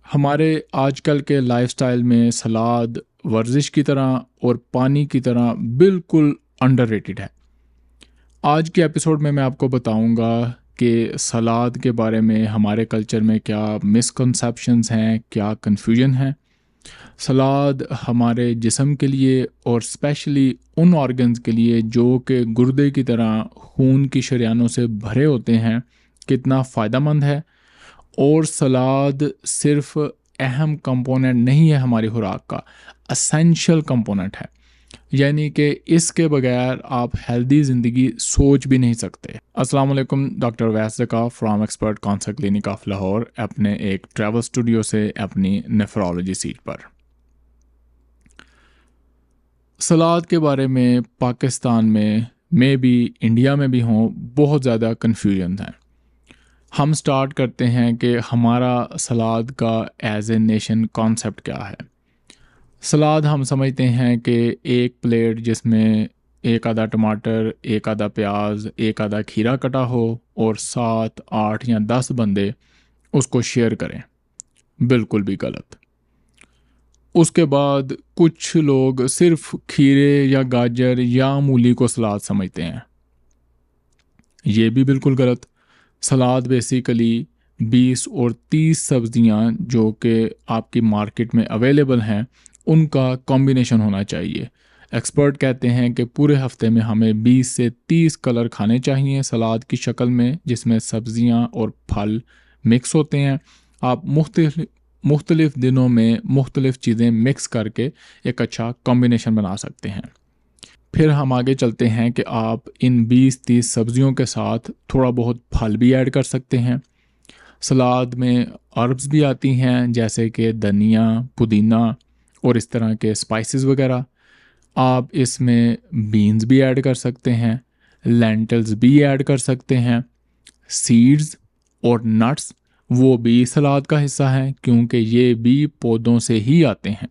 हमारे आजकल के लाइफस्टाइल में सलाद वर्जिश की तरह और पानी की तरह बिल्कुल अंडररेटेड है। आज के एपिसोड में मैं आपको बताऊंगा कि सलाद के बारे में हमारे कल्चर में क्या मिसकंसेप्शंस हैं, क्या कन्फ्यूजन है। सलाद हमारे जिस्म के लिए और स्पेशली उन ऑर्गन्स के लिए जो कि गुर्दे की तरह खून की शरियानों से भरे होते हैं, कितना फ़ायदा मंद है। और सलाद सिर्फ अहम कंपोनेंट नहीं है हमारी खुराक का, असेंशियल कंपोनेंट है। यानी कि इसके बगैर आप हेल्दी ज़िंदगी सोच भी नहीं सकते। अस्सलाम वालेकुम, doctor Wais Zaka from expert cancer clinic of Lahore, अपने एक ट्रैवल स्टूडियो से अपनी नेफ्रोलॉजी सीट पर। सलाद के बारे में पाकिस्तान में भी इंडिया में भी हों, बहुत ज़्यादा कन्फ्यूजन है। हम स्टार्ट करते हैं कि हमारा सलाद का एज ए नेशन कॉन्सेप्ट क्या है। सलाद हम समझते हैं कि एक प्लेट जिसमें एक आधा टमाटर, एक आधा प्याज, एक आधा खीरा कटा हो और 7, 8 या 10 बंदे उसको शेयर करें। बिल्कुल भी गलत। उसके बाद कुछ लोग सिर्फ खीरे या गाजर या मूली को सलाद समझते हैं। ये भी बिल्कुल गलत। सलाद बेसिकली 20 और 30 सब्जियां जो कि आपकी मार्केट में अवेलेबल हैं, उनका कॉम्बिनेशन होना चाहिए। एक्सपर्ट कहते हैं कि पूरे हफ्ते में हमें 20 से 30 कलर खाने चाहिए सलाद की शक्ल में, जिसमें सब्जियां और फल मिक्स होते हैं। आप मुख्तलिफ दिनों में मुख्तलिफ चीज़ें मिक्स करके एक अच्छा कॉम्बिनेशन बना सकते हैं। फिर हम आगे चलते हैं कि आप इन 20-30 सब्जियों के साथ थोड़ा बहुत फल भी ऐड कर सकते हैं। सलाद में अर्ब्स भी आती हैं, जैसे कि धनिया, पुदीना और इस तरह के स्पाइसेस वगैरह। आप इसमें बीन्स भी ऐड कर सकते हैं, लेंटल्स भी ऐड कर सकते हैं। सीड्स और नट्स वो भी सलाद का हिस्सा हैं, क्योंकि ये भी पौधों से ही आते हैं।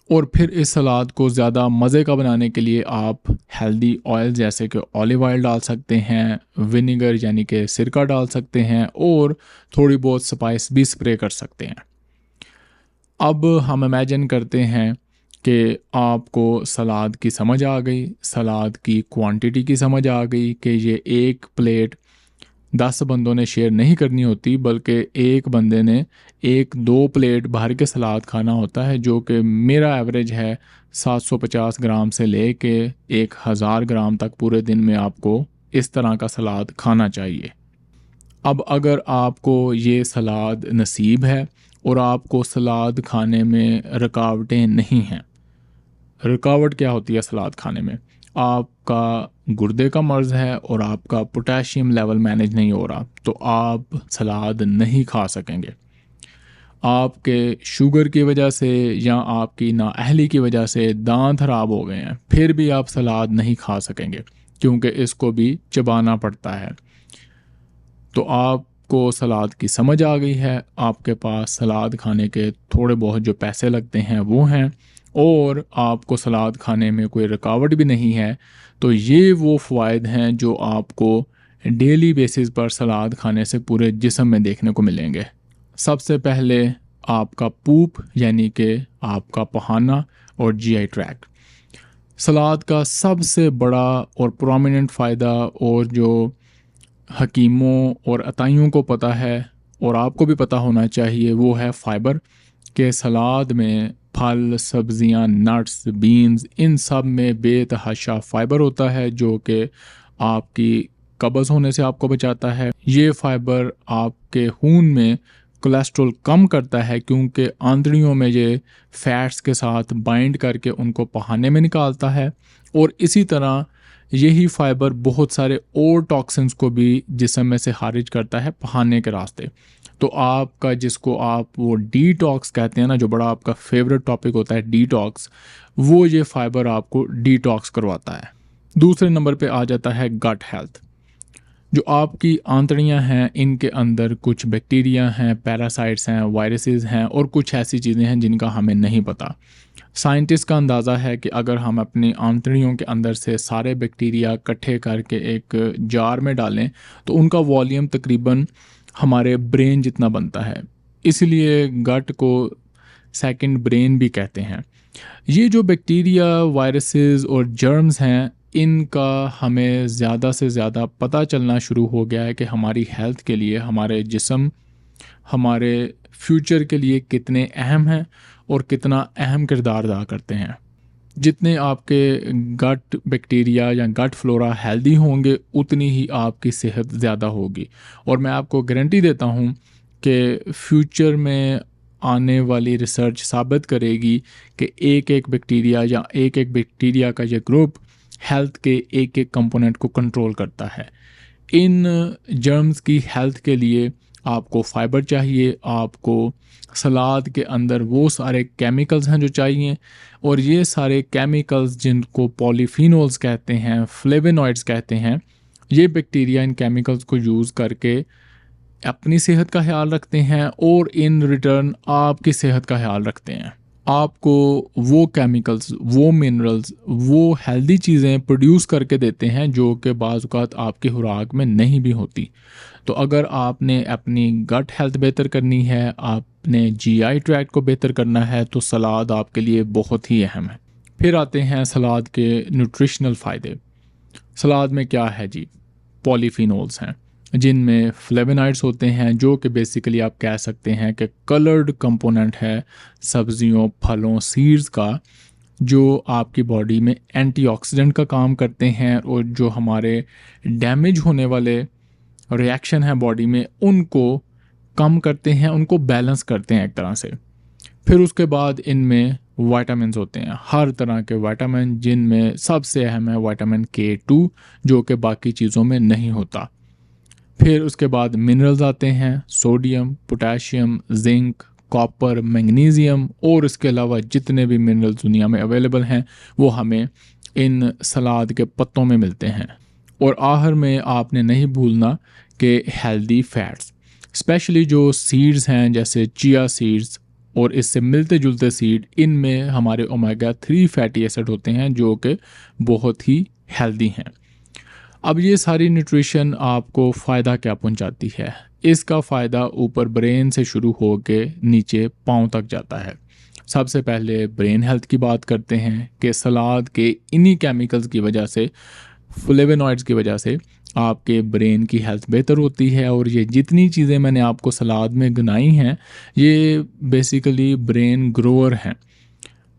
और फिर इस सलाद को ज़्यादा मज़े का बनाने के लिए आप हेल्दी ऑयल जैसे कि ऑलिव ऑयल डाल सकते हैं, विनेगर यानी कि सिरका डाल सकते हैं और थोड़ी बहुत स्पाइस भी स्प्रे कर सकते हैं। अब हम इमेजिन करते हैं कि आपको सलाद की समझ आ गई, सलाद की क्वांटिटी की समझ आ गई कि ये एक प्लेट 10 बंदों ने शेयर नहीं करनी होती, बल्कि एक बंदे ने 1-2 प्लेट भर के सलाद खाना होता है, जो कि मेरा एवरेज है 750 ग्राम से ले के 1000 ग्राम तक पूरे दिन में आपको इस तरह का सलाद खाना चाहिए। अब अगर आपको ये सलाद नसीब है और आपको सलाद खाने में रुकावटें नहीं हैं। रुकावट क्या होती है सलाद खाने में? आपका गुर्दे का मर्ज़ है और आपका पोटेशियम लेवल मैनेज नहीं हो रहा, तो आप सलाद नहीं खा सकेंगे। आपके शुगर की वजह से या आपकी नाअहली की वजह से दांत खराब हो गए हैं, फिर भी आप सलाद नहीं खा सकेंगे, क्योंकि इसको भी चबाना पड़ता है। तो आपको सलाद की समझ आ गई है, आपके पास सलाद खाने के थोड़े बहुत जो पैसे लगते हैं वो हैं, और आपको सलाद खाने में कोई रुकावट भी नहीं है। तो ये वो फ़वाइद हैं जो आपको डेली बेसिस पर सलाद खाने से पूरे जिस्म में देखने को मिलेंगे। सबसे पहले आपका पूप यानी कि आपका पहाना और जीआई ट्रैक्ट। सलाद का सबसे बड़ा और प्रोमिनेंट फ़ायदा, और जो हकीमों और अताइयों को पता है और आपको भी पता होना चाहिए, वो है फ़ाइबर। के सलाद में फल, सब्जियां, नट्स, बीन्स, इन सब में बेतहाशा फ़ाइबर होता है, जो कि आपकी कब्ज़ होने से आपको बचाता है। ये फ़ाइबर आपके खून में कोलेस्ट्रॉल कम करता है, क्योंकि आंतड़ियों में ये फ़ैट्स के साथ बाइंड करके उनको पहाने में निकालता है। और इसी तरह यही फ़ाइबर बहुत सारे और टॉक्सिन्स को भी जिस्म में से खारिज करता है पहाने के रास्ते। तो आपका, जिसको आप वो डिटॉक्स कहते हैं ना, जो बड़ा आपका फेवरेट टॉपिक होता है डिटॉक्स, वो ये फ़ाइबर आपको डिटॉक्स करवाता है। दूसरे नंबर पे आ जाता है गट हेल्थ। जो आपकी आंतड़ियां हैं, इनके अंदर कुछ बैक्टीरिया हैं, पैरासाइट्स हैं, वायरसेस हैं और कुछ ऐसी चीज़ें हैं जिनका हमें नहीं पता। साइंटिस्ट का अंदाज़ा है कि अगर हम अपनी आंतड़ियों के अंदर से सारे बैक्टीरिया इकट्ठे करके एक जार में डालें, तो उनका वॉल्यूम तकरीबन हमारे ब्रेन जितना बनता है। इसलिए गट को सेकंड ब्रेन भी कहते हैं। ये जो बैक्टीरिया, वायरसेस और जर्म्स हैं, इनका हमें ज़्यादा से ज़्यादा पता चलना शुरू हो गया है कि हमारी हेल्थ के लिए, हमारे जिस्म, हमारे फ्यूचर के लिए कितने अहम हैं और कितना अहम किरदार अदा करते हैं। जितने आपके गट बैक्टीरिया या गट फ्लोरा हेल्दी होंगे, उतनी ही आपकी सेहत ज़्यादा होगी। और मैं आपको गारंटी देता हूँ कि फ्यूचर में आने वाली रिसर्च साबित करेगी कि एक एक बैक्टीरिया या एक एक बैक्टीरिया का ये ग्रुप हेल्थ के एक एक कंपोनेंट को कंट्रोल करता है। इन जर्म्स की हेल्थ के लिए आपको फाइबर चाहिए, आपको सलाद के अंदर वो सारे केमिकल्स हैं जो चाहिए, और ये सारे केमिकल्स जिनको पॉलीफिनोल्स कहते हैं, फ्लेवोनॉइड्स कहते हैं, ये बैक्टीरिया इन केमिकल्स को यूज़ करके अपनी सेहत का ख्याल रखते हैं और इन रिटर्न आपकी सेहत का ख्याल रखते हैं। आपको वो केमिकल्स, वो मिनरल्स, वो हेल्दी चीज़ें प्रोड्यूस करके देते हैं जो कि बाज़ औक़ात आपकी खुराक में नहीं भी होती। तो अगर आपने अपनी गट हेल्थ बेहतर करनी है, आपने जीआई ट्रैक्ट को बेहतर करना है, तो सलाद आपके लिए बहुत ही अहम है। फिर आते हैं सलाद के न्यूट्रिशनल फ़ायदे। सलाद में क्या है जी? पॉलीफिनोल्स हैं जिनमें फ्लेवोनॉइड्स होते हैं, जो कि बेसिकली आप कह सकते हैं कि कलर्ड कंपोनेंट है सब्जियों, फलों, सीड्स का, जो आपकी बॉडी में एंटीऑक्सीडेंट का काम करते हैं और जो हमारे डैमेज होने वाले रिएक्शन है बॉडी में, उनको कम करते हैं, उनको बैलेंस करते हैं एक तरह से। फिर उसके बाद इनमें विटामिन्स होते हैं, हर तरह के विटामिन, जिनमें सबसे अहम है विटामिन K2, जो कि बाकी चीज़ों में नहीं होता। फिर उसके बाद मिनरल्स आते हैं, sodium, potassium, zinc, copper, magnesium, और इसके अलावा जितने भी मिनरल्स दुनिया में अवेलेबल हैं वो हमें इन सलाद के पत्तों में मिलते हैं। और आखिर में आपने नहीं भूलना कि हेल्दी फैट्स, स्पेशली जो सीड्स हैं जैसे चिया सीड्स और इससे मिलते जुलते सीड, इनमें हमारे ओमेगा 3 फैटी एसिड होते हैं जो कि बहुत ही हेल्दी हैं। अब ये सारी न्यूट्रिशन आपको फ़ायदा क्या पहुंचाती है? इसका फ़ायदा ऊपर ब्रेन से शुरू हो के नीचे पाँव तक जाता है। सबसे पहले ब्रेन हेल्थ की बात करते हैं कि सलाद के इन्हीं केमिकल्स की वजह से, फ्लेवोनॉइड्स की वजह से आपके ब्रेन की हेल्थ बेहतर होती है। और ये जितनी चीज़ें मैंने आपको सलाद में गिनाई हैं, ये बेसिकली ब्रेन ग्रोअर हैं,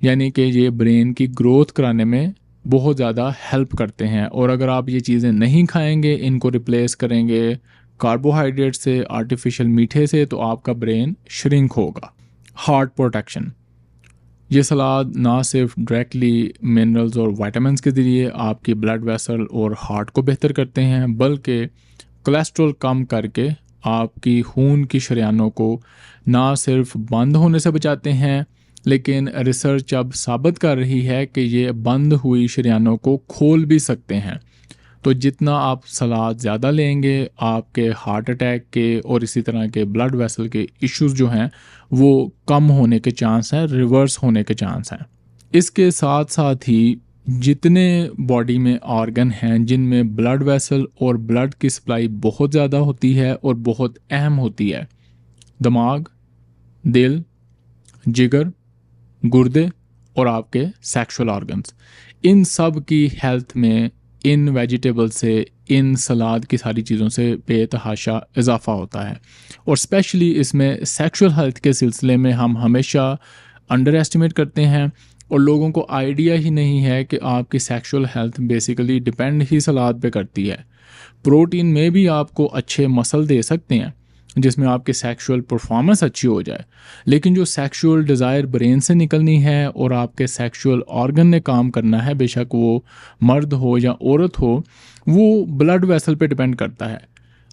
यानी कि ये ब्रेन की ग्रोथ कराने में बहुत ज़्यादा हेल्प करते हैं। और अगर आप ये चीज़ें नहीं खाएंगे, इनको रिप्लेस करेंगे कार्बोहाइड्रेट से, आर्टिफिशियल मीठे से, तो आपका ब्रेन श्रिंक होगा। हार्ट प्रोटेक्शन, ये सलाद ना सिर्फ डायरेक्टली मिनरल्स और विटामिन्स के ज़रिए आपकी ब्लड वेसल और हार्ट को बेहतर करते हैं, बल्कि कोलेस्ट्रॉल कम करके आपकी खून की शरीयानों को ना सिर्फ बंद होने से बचाते हैं, लेकिन रिसर्च अब साबित कर रही है कि ये बंद हुई शरीयानों को खोल भी सकते हैं। तो जितना आप सलाद ज़्यादा लेंगे, आपके हार्ट अटैक के और इसी तरह के ब्लड वेसल के इश्यूज़ जो हैं वो कम होने के चांस हैं, रिवर्स होने के चांस हैं। इसके साथ साथ ही जितने बॉडी में ऑर्गन हैं जिनमें ब्लड वेसल और ब्लड की सप्लाई बहुत ज़्यादा होती है और बहुत अहम होती है, दिमाग, दिल, जिगर, गुर्दे और आपके सेक्सुअल ऑर्गन्स, इन सब की हेल्थ में इन वेजिटेबल से, इन सलाद की सारी चीज़ों से बेतहाशा इजाफ़ा होता है। और स्पेशली इसमें सेक्सुअल हेल्थ के सिलसिले में हम हमेशा अंडर एस्टिमेट करते हैं और लोगों को आइडिया ही नहीं है कि आपकी सेक्सुअल हेल्थ बेसिकली डिपेंड ही सलाद पे करती है। प्रोटीन में भी आपको अच्छे मसल दे सकते हैं जिसमें आपकी सेक्सुअल परफॉर्मेंस अच्छी हो जाए, लेकिन जो सेक्सुअल डिज़ायर ब्रेन से निकलनी है और आपके सेक्सुअल ऑर्गन ने काम करना है, बेशक वो मर्द हो या औरत हो, वो ब्लड वेसल पे डिपेंड करता है।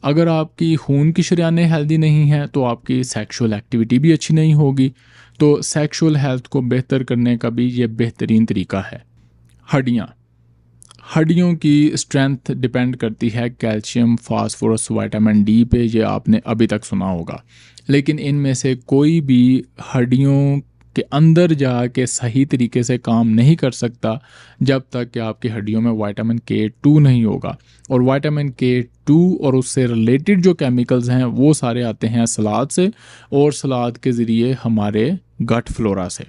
अगर आपकी खून की शरीयानें हेल्दी नहीं हैं तो आपकी सेक्सुअल एक्टिविटी भी अच्छी नहीं होगी। तो सेक्सुअल हेल्थ को बेहतर करने का भी ये बेहतरीन तरीका है। हड्डियों की स्ट्रेंथ डिपेंड करती है कैल्शियम, फास्फोरस, विटामिन डी पे, ये आपने अभी तक सुना होगा। लेकिन इनमें से कोई भी हड्डियों कि अंदर जाके सही तरीके से काम नहीं कर सकता जब तक कि आपकी हड्डियों में विटामिन K2 नहीं होगा। और विटामिन K2 और उससे रिलेटेड जो केमिकल्स हैं वो सारे आते हैं सलाद से, और सलाद के ज़रिए हमारे गट फ्लोरा से।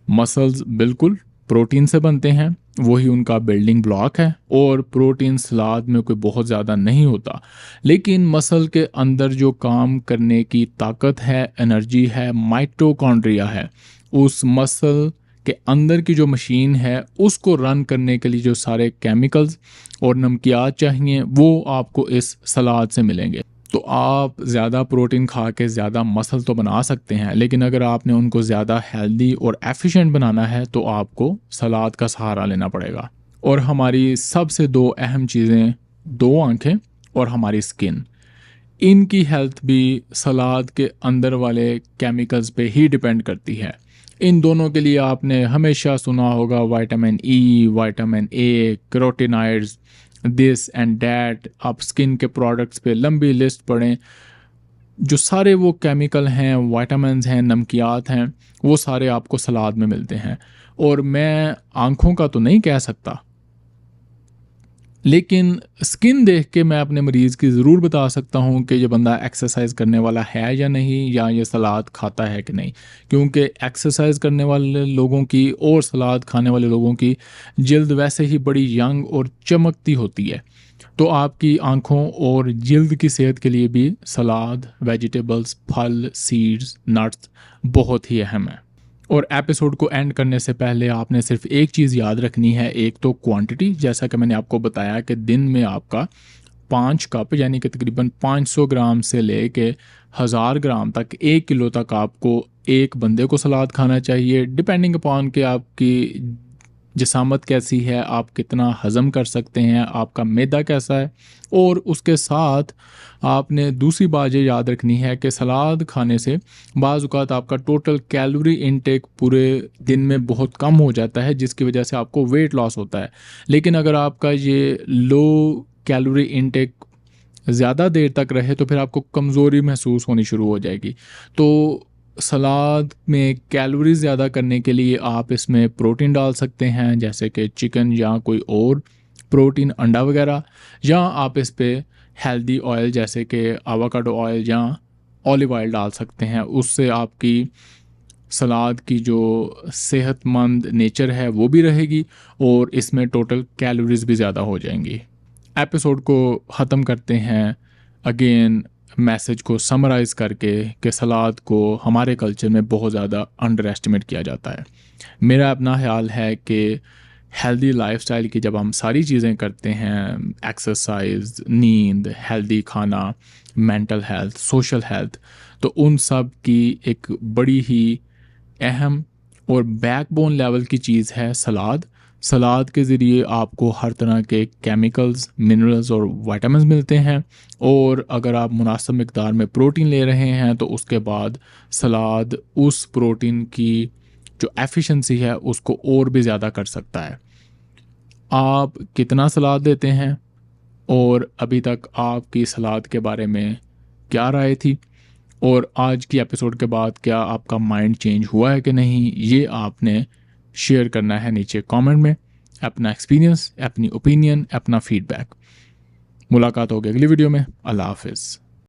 मसल्स बिल्कुल प्रोटीन से बनते हैं, वही उनका बिल्डिंग ब्लॉक है, और प्रोटीन सलाद में कोई बहुत ज़्यादा नहीं होता। लेकिन मसल के अंदर जो काम करने की ताकत है, एनर्जी है, माइटोकॉन्ड्रिया है, उस मसल के अंदर की जो मशीन है उसको रन करने के लिए जो सारे केमिकल्स और नमकियात चाहिए वो आपको इस सलाद से मिलेंगे। तो आप ज़्यादा प्रोटीन खा के ज़्यादा मसल तो बना सकते हैं, लेकिन अगर आपने उनको ज़्यादा हेल्दी और एफिशिएंट बनाना है तो आपको सलाद का सहारा लेना पड़ेगा। और हमारी सबसे दो अहम चीज़ें, दो आंखें और हमारी स्किन, इनकी हेल्थ भी सलाद के अंदर वाले केमिकल्स पे ही डिपेंड करती है। इन दोनों के लिए आपने हमेशा सुना होगा vitamin E, vitamin A, carotenoids, this and that. आप स्किन के प्रोडक्ट्स पे लंबी लिस्ट पढ़ें, जो सारे वो केमिकल हैं, विटामिन्स हैं, नमकियात हैं, वो सारे आपको सलाद में मिलते हैं। और मैं आँखों का तो नहीं कह सकता, लेकिन स्किन देख के मैं अपने मरीज़ की ज़रूर बता सकता हूँ कि ये बंदा एक्सरसाइज करने वाला है या नहीं, या ये सलाद खाता है कि नहीं। क्योंकि एक्सरसाइज करने वाले लोगों की और सलाद खाने वाले लोगों की जल्द वैसे ही बड़ी यंग और चमकती होती है। तो आपकी आँखों और जल्द की सेहत के लिए भी सलाद, वेजिटेबल्स, फल, सीड्स, नट्स बहुत ही अहम है। और एपिसोड को एंड करने से पहले आपने सिर्फ एक चीज़ याद रखनी है, एक तो क्वांटिटी, जैसा कि मैंने आपको बताया कि दिन में आपका 5 कप यानी कि तकरीबन 500 ग्राम से लेके 1000 ग्राम तक, 1 किलो तक आपको एक बंदे को सलाद खाना चाहिए, डिपेंडिंग अपॉन कि आपकी जिसामत कैसी है, आप कितना हज़म कर सकते हैं, आपका मैदा कैसा है। और उसके साथ आपने दूसरी बात ये याद रखनी है कि सलाद खाने से बाज़ औक़ात आपका टोटल कैलोरी इनटेक पूरे दिन में बहुत कम हो जाता है, जिसकी वजह से आपको वेट लॉस होता है। लेकिन अगर आपका ये लो कैलोरी इनटेक ज़्यादा देर तक रहे तो फिर आपको कमज़ोरी महसूस होनी शुरू हो जाएगी। तो सलाद में कैलोरी ज़्यादा करने के लिए आप इसमें प्रोटीन डाल सकते हैं, जैसे कि चिकन या कोई और प्रोटीन, अंडा वगैरह, या आप इस पे हेल्दी ऑयल जैसे कि एवोकाडो ऑयल या ऑलिव ऑयल डाल सकते हैं। उससे आपकी सलाद की जो सेहतमंद नेचर है वो भी रहेगी, और इसमें टोटल कैलोरीज भी ज़्यादा हो जाएंगी। एपिसोड को ख़त्म करते हैं अगेन मैसेज को समराइज़ करके कि सलाद को हमारे कल्चर में बहुत ज़्यादा अंडर एस्टिमेट किया जाता है। मेरा अपना ख्याल है कि हेल्दी लाइफस्टाइल की जब हम सारी चीज़ें करते हैं, एक्सरसाइज, नींद, हेल्दी खाना, मेंटल हेल्थ, सोशल हेल्थ, तो उन सब की एक बड़ी ही अहम और बैकबोन लेवल की चीज़ है सलाद। सलाद के ज़रिए आपको हर तरह के केमिकल्स, मिनरल्स और विटामिन्स मिलते हैं, और अगर आप मुनासिब मिक़दार में प्रोटीन ले रहे हैं तो उसके बाद सलाद उस प्रोटीन की जो एफिशिएंसी है उसको और भी ज़्यादा कर सकता है। आप कितना सलाद लेते हैं, और अभी तक आपकी सलाद के बारे में क्या राय थी, और आज की एपिसोड के बाद क्या आपका माइंड चेंज हुआ है कि नहीं, ये आपने शेयर करना है नीचे कमेंट में, अपना एक्सपीरियंस, अपनी ओपिनियन, अपना फीडबैक। मुलाकात होगी अगली वीडियो में। अल्लाह हाफ़िज़।